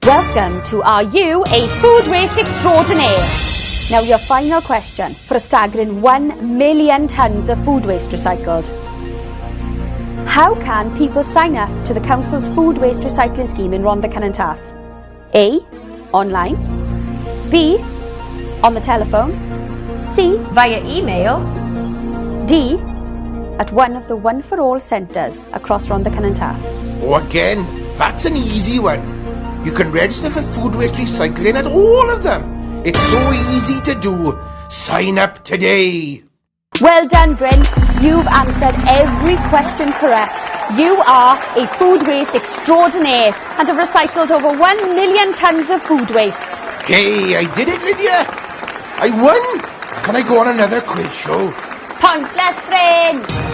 Welcome to Are You a Food Waste Extraordinaire? Now your final question for a staggering 1 million tonnes of food waste recycled. How can people sign up to the Council's food waste recycling scheme in Rhondda Cynon Taf? A. Online. B. On the telephone. C. Via email. D. At one of the One for All centres across Rhondda Cynon Taf. Oh, again, that's an easy one. You can register for food waste recycling at all of them. It's so easy to do. Sign up today. Well done, Bryn. You've answered every question correct. You are a food waste extraordinaire and have recycled over 1 million tonnes of food waste. Hey, I did it, Lydia. I won. Can I go on another quiz show? Pointless, Bryn.